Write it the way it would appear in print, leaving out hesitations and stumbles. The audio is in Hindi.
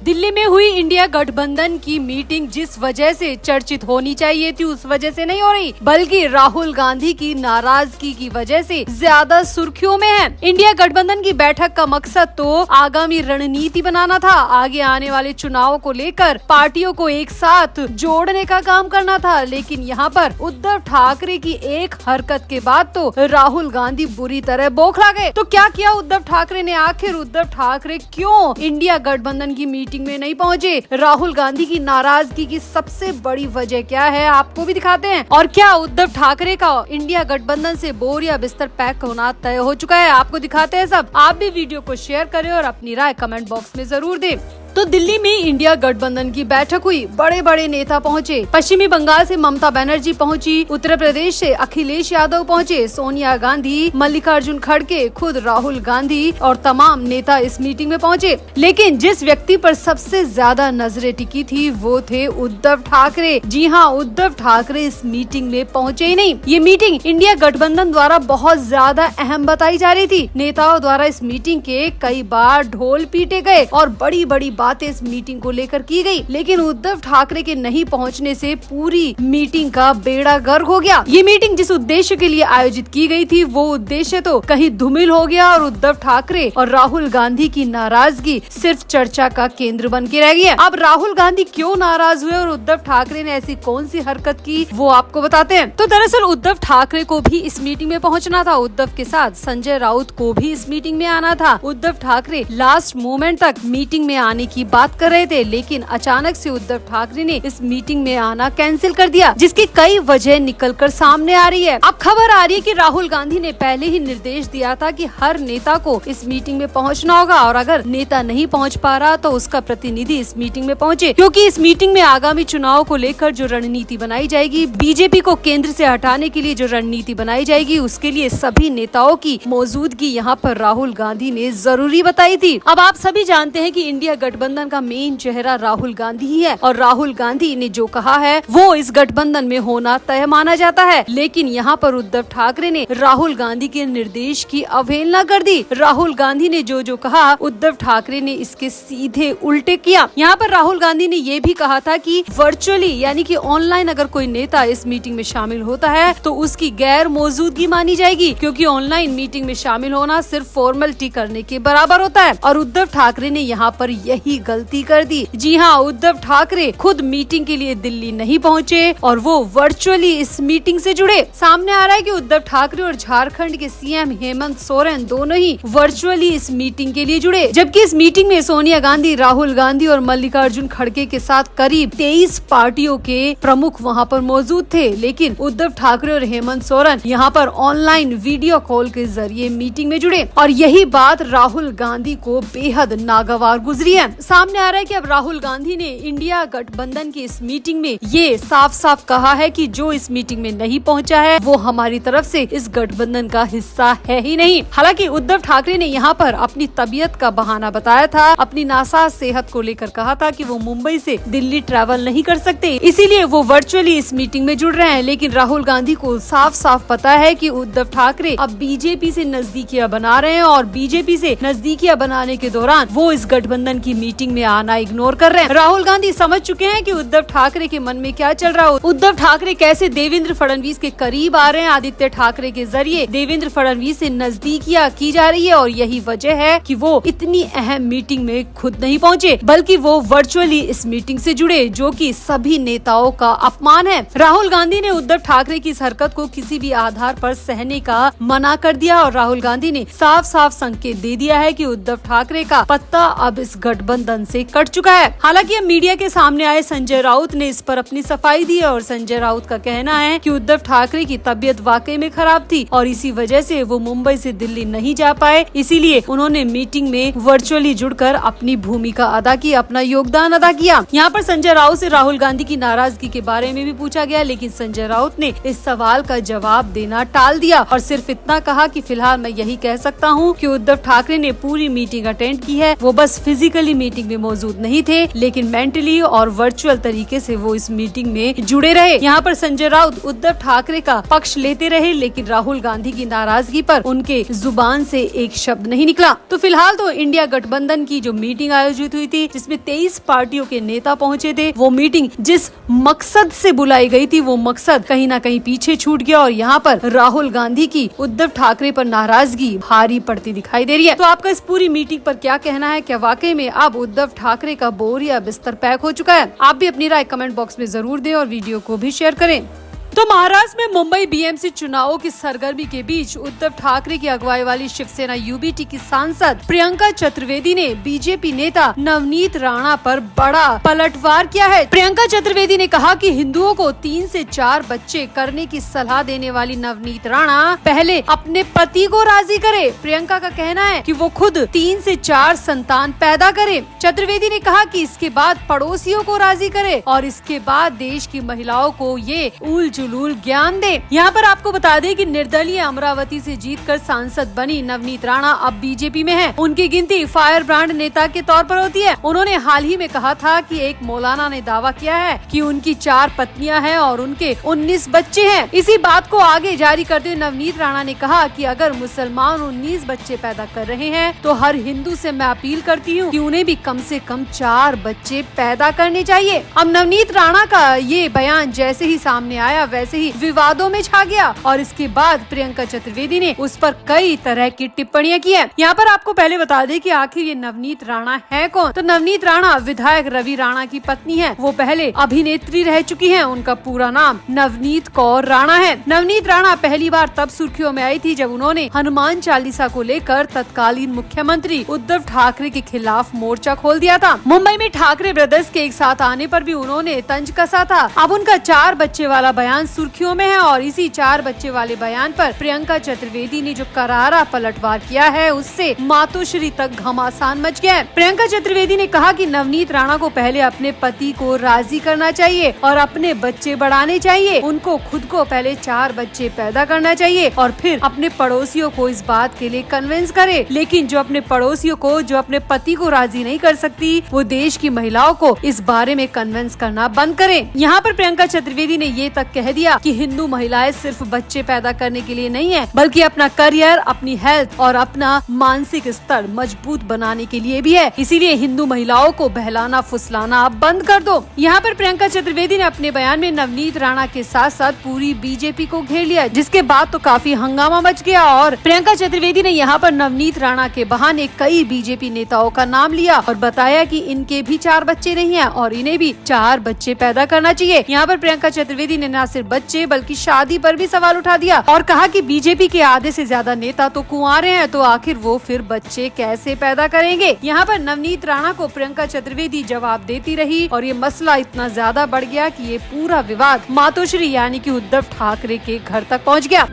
दिल्ली में हुई इंडिया गठबंधन की मीटिंग जिस वजह से चर्चित होनी चाहिए थी उस वजह से नहीं हो रही, बल्कि राहुल गांधी की नाराजगी की वजह से ज्यादा सुर्खियों में है। इंडिया गठबंधन की बैठक का मकसद तो आगामी रणनीति बनाना था, आगे आने वाले चुनाव को लेकर पार्टियों को एक साथ जोड़ने का काम करना था। लेकिन यहाँ पर उद्धव ठाकरे की एक हरकत के बाद तो राहुल गांधी बुरी तरह बौखला गए। तो क्या किया उद्धव ठाकरे ने? आखिर उद्धव ठाकरे क्यों इंडिया गठबंधन की मीटिंग में नहीं पहुंचे? राहुल गांधी की नाराजगी की सबसे बड़ी वजह क्या है, आपको भी दिखाते हैं। और क्या उद्धव ठाकरे का इंडिया गठबंधन से बोर या बिस्तर पैक होना तय हो चुका है, आपको दिखाते हैं सब। आप भी वीडियो को शेयर करें और अपनी राय कमेंट बॉक्स में जरूर दें। तो दिल्ली में इंडिया गठबंधन की बैठक हुई, बड़े बड़े नेता पहुंचे। पश्चिमी बंगाल से ममता बनर्जी पहुंची, उत्तर प्रदेश से अखिलेश यादव पहुंचे, सोनिया गांधी, मल्लिकार्जुन खड़गे, खुद राहुल गांधी और तमाम नेता इस मीटिंग में पहुंचे। लेकिन जिस व्यक्ति पर सबसे ज्यादा नजरें टिकी थी वो थे उद्धव ठाकरे। जी हाँ, उद्धव ठाकरे इस मीटिंग में पहुंचे ही नहीं। ये मीटिंग इंडिया गठबंधन द्वारा बहुत ज्यादा अहम बताई जा रही थी। नेताओं द्वारा इस मीटिंग के कई बार ढोल पीटे गए और बड़ी बड़ी बातें इस मीटिंग को लेकर की गई। लेकिन उद्धव ठाकरे के नहीं पहुंचने से पूरी मीटिंग का बेड़ा गर्क हो गया। ये मीटिंग जिस उद्देश्य के लिए आयोजित की गई थी वो उद्देश्य तो कहीं धूमिल हो गया और उद्धव ठाकरे और राहुल गांधी की नाराजगी सिर्फ चर्चा का केंद्र बन के रह गई है। अब राहुल गांधी क्यों नाराज हुए और उद्धव ठाकरे ने ऐसी कौन सी हरकत की, वो आपको बताते हैं। तो दरअसल उद्धव ठाकरे को भी इस मीटिंग में पहुंचना था। उद्धव के साथ संजय राउत को भी इस मीटिंग में आना था। उद्धव ठाकरे लास्ट मोमेंट तक मीटिंग में आने की बात कर रहे थे, लेकिन अचानक से उद्धव ठाकरे ने इस मीटिंग में आना कैंसिल कर दिया, जिसकी कई वजह निकलकर सामने आ रही है। अब खबर आ रही है कि राहुल गांधी ने पहले ही निर्देश दिया था कि हर नेता को इस मीटिंग में पहुंचना होगा और अगर नेता नहीं पहुंच पा रहा तो उसका प्रतिनिधि इस मीटिंग में पहुंचे, क्योंकि इस मीटिंग में आगामी चुनाव को लेकर जो रणनीति बनाई जाएगी, बीजेपी को केंद्र से हटाने के लिए जो रणनीति बनाई जाएगी, उसके लिए सभी नेताओं की मौजूदगी यहाँ पर राहुल गांधी ने जरूरी बताई थी। अब आप सभी जानते हैं कि इंडिया गठबंधन का मेन चेहरा राहुल गांधी ही है और राहुल गांधी ने जो कहा है वो इस गठबंधन में होना तय माना जाता है। लेकिन यहाँ पर उद्धव ठाकरे ने राहुल गांधी के निर्देश की अवहेलना कर दी। राहुल गांधी ने जो कहा उद्धव ठाकरे ने इसके सीधे उल्टे किया। यहाँ पर राहुल गांधी ने ये भी कहा था कि वर्चुअली यानी कि ऑनलाइन अगर कोई नेता इस मीटिंग में शामिल होता है तो उसकी गैर मौजूदगी मानी जाएगी, क्योंकि ऑनलाइन मीटिंग में शामिल होना सिर्फ फॉर्मेलिटी करने के बराबर होता है। और उद्धव ठाकरे ने यहाँ पर यही गलती कर दी। जी हाँ, उद्धव ठाकरे खुद मीटिंग के लिए दिल्ली नहीं पहुँचे और वो वर्चुअली इस मीटिंग से जुड़े। सामने आ रहा है कि उद्धव ठाकरे और झारखंड के सीएम हेमंत सोरेन दोनों ही वर्चुअली इस मीटिंग के लिए जुड़े, जबकि इस मीटिंग में सोनिया गांधी, राहुल गांधी और मल्लिकार्जुन खड़गे के साथ करीब 23 पार्टियों के प्रमुख वहां पर मौजूद थे। लेकिन उद्धव ठाकरे और हेमंत सोरेन यहाँ पर ऑनलाइन वीडियो कॉल के जरिए मीटिंग में जुड़े और यही बात राहुल गांधी को बेहद नागवार गुजरी है। सामने आ रहा है कि अब राहुल गांधी ने इंडिया गठबंधन की इस मीटिंग में ये साफ साफ कहा है कि जो इस मीटिंग में नहीं पहुंचा है वो हमारी तरफ से इस गठबंधन का हिस्सा है ही नहीं। हालांकि उद्धव ठाकरे ने यहाँ पर अपनी तबीयत का बहाना बताया था, अपनी नासाज सेहत को लेकर कहा था कि वो मुंबई से दिल्ली ट्रैवल नहीं कर सकते, इसीलिए वो वर्चुअली इस मीटिंग में जुड़ रहे हैं। लेकिन राहुल गांधी को साफ साफ पता है कि उद्धव ठाकरे अब बीजेपी से नजदीकियां बना रहे हैं और बीजेपी से नजदीकियां बनाने के दौरान वो इस गठबंधन की मीटिंग में आना इग्नोर कर रहे हैं। राहुल गांधी समझ चुके हैं कि उद्धव ठाकरे के मन में क्या चल रहा है। उद्धव ठाकरे कैसे देवेंद्र फडणवीस के करीब आ रहे हैं, आदित्य ठाकरे के जरिए देवेंद्र फडणवीस से नजदीकियां की जा रही है और यही वजह है कि वो इतनी अहम मीटिंग में खुद नहीं पहुंचे, बल्कि वो वर्चुअली इस मीटिंग से जुड़े, जो कि सभी नेताओं का अपमान है। राहुल गांधी ने उद्धव ठाकरे की इस हरकत को किसी भी आधार पर सहने का मना कर दिया और राहुल गांधी ने साफ साफ संकेत दे दिया है कि उद्धव ठाकरे का पत्ता अब इस गठबंधन से कट चुका है। हालांकि अब मीडिया के सामने आए संजय राउत ने इस पर अपनी सफाई दी और संजय राउत का कहना है कि उद्धव ठाकरे की तबीयत वाकई में खराब थी और इसी वजह से वो मुंबई से दिल्ली नहीं जा पाए, इसीलिए उन्होंने मीटिंग में वर्चुअली जुड़कर अपनी भूमिका अदा की, अपना योगदान अदा किया। यहाँ पर संजय राउत से राहुल गांधी की नाराजगी के बारे में भी पूछा गया, लेकिन संजय राउत ने इस सवाल का जवाब देना टाल दिया और सिर्फ इतना कहा कि फिलहाल मैं यही कह सकता हूँ कि उद्धव ठाकरे ने पूरी मीटिंग अटेंड की है, वो बस फिजिकली मीटिंग में मौजूद नहीं थे, लेकिन मेंटली और वर्चुअल तरीके से वो इस मीटिंग में जुड़े रहे। यहाँ पर संजय राउत उद्धव ठाकरे का पक्ष लेते रहे, लेकिन राहुल गांधी की नाराजगी पर उनके जुबान से एक शब्द नहीं निकला। तो फिलहाल तो इंडिया गठबंधन की जो मीटिंग आयोजित हुई थी, जिसमें 23 पार्टियों के नेता पहुंचे थे, वो मीटिंग जिस मकसद से बुलाई गई थी, वो मकसद कहीं ना कहीं पीछे छूट गया और यहाँ पर राहुल गांधी की उद्धव ठाकरे पर नाराजगी भारी पड़ती दिखाई दे रही है। तो आपका इस पूरी मीटिंग पर क्या कहना है? क्या वाकई में अब उद्धव ठाकरे का बोरिया बिस्तर पैक हो चुका है? आप भी अपनी राय कमेंट बॉक्स में जरूर दें और वीडियो को भी शेयर करें। तो महाराष्ट्र में मुंबई बीएमसी चुनावों की सरगर्मी के बीच उद्धव ठाकरे की अगुवाई वाली शिवसेना यूबीटी की सांसद प्रियंका चतुर्वेदी ने बीजेपी नेता नवनीत राणा पर बड़ा पलटवार किया है। प्रियंका चतुर्वेदी ने कहा कि हिंदुओं को 3 से 4 बच्चे करने की सलाह देने वाली नवनीत राणा पहले अपने पति को राजी करे। प्रियंका का कहना है कि वो खुद 3 से 4 संतान पैदा करे। चतुर्वेदी ने कहा कि इसके बाद पड़ोसियों को राजी करे और इसके बाद देश की महिलाओं को ये जुलूल ज्ञान दे। यहाँ पर आपको बता दें कि निर्दलीय अमरावती से जीतकर सांसद बनी नवनीत राणा अब बीजेपी में है। उनकी गिनती फायर ब्रांड नेता के तौर पर होती है। उन्होंने हाल ही में कहा था कि एक मौलाना ने दावा किया है कि उनकी 4 पत्नियां हैं और उनके 19 बच्चे हैं। इसी बात को आगे जारी करते हुए नवनीत राणा ने कहा कि अगर मुसलमान 19 बच्चे पैदा कर रहे हैं तो हर हिंदू से मैं अपील करती हूँ कि उन्हें भी कम से कम 4 बच्चे पैदा करने चाहिए। अब नवनीत राणा का ये बयान जैसे ही सामने आया, वैसे ही विवादों में छा गया और इसके बाद प्रियंका चतुर्वेदी ने उस पर कई तरह की टिप्पणियां की है। यहाँ पर आपको पहले बता दें कि आखिर ये नवनीत राणा है कौन। तो नवनीत राणा विधायक रवि राणा की पत्नी है। वो पहले अभिनेत्री रह चुकी हैं। उनका पूरा नाम नवनीत कौर राणा है। नवनीत राणा पहली बार तब सुर्खियों में आई थी जब उन्होंने हनुमान चालीसा को लेकर तत्कालीन मुख्यमंत्री उद्धव ठाकरे के खिलाफ मोर्चा खोल दिया था। मुंबई में ठाकरे ब्रदर्स के एक साथ आने पर भी उन्होंने तंज कसा था। अब उनका 4 बच्चे वाला बयान सुर्खियों में है और इसी 4 बच्चे वाले बयान पर प्रियंका चतुर्वेदी ने जो करारा पलटवार किया है, उससे मातोश्री तक घमासान मच गया है। प्रियंका चतुर्वेदी ने कहा कि नवनीत राणा को पहले अपने पति को राजी करना चाहिए और अपने बच्चे बढ़ाने चाहिए। उनको खुद को पहले 4 बच्चे पैदा करना चाहिए और फिर अपने पड़ोसियों को इस बात के लिए कन्विंस करे। लेकिन जो अपने पड़ोसियों को, जो अपने पति को राजी नहीं कर सकती, वो देश की महिलाओं को इस बारे में कन्विंस करना बंद करे। यहाँ पर प्रियंका चतुर्वेदी ने ये तक कह दिया कि हिंदू महिलाएं सिर्फ बच्चे पैदा करने के लिए नहीं है, बल्कि अपना करियर, अपनी हेल्थ और अपना मानसिक स्तर मजबूत बनाने के लिए भी है। इसीलिए हिंदू महिलाओं को बहलाना फुसलाना अब बंद कर दो। यहाँ पर प्रियंका चतुर्वेदी ने अपने बयान में नवनीत राणा के साथ साथ पूरी बीजेपी को घेर लिया, जिसके बाद तो काफी हंगामा मच गया और प्रियंका चतुर्वेदी ने यहाँ पर नवनीत राणा के बहाने कई बीजेपी नेताओं का नाम लिया और बताया कि इनके भी 4 बच्चे नहीं है और इन्हें भी 4 बच्चे पैदा करना चाहिए। यहाँ पर प्रियंका चतुर्वेदी ने न सिर्फ बच्चे बल्कि शादी पर भी सवाल उठा दिया और कहा कि बीजेपी के आधे से ज्यादा नेता तो कुंवारे हैं, तो आखिर वो फिर बच्चे कैसे पैदा करेंगे। यहाँ पर नवनीत राणा को प्रियंका चतुर्वेदी जवाब देती रही और ये मसला इतना ज्यादा बढ़ गया कि ये पूरा विवाद मातोश्री यानी कि उद्धव ठाकरे के घर तक पहुँच गया।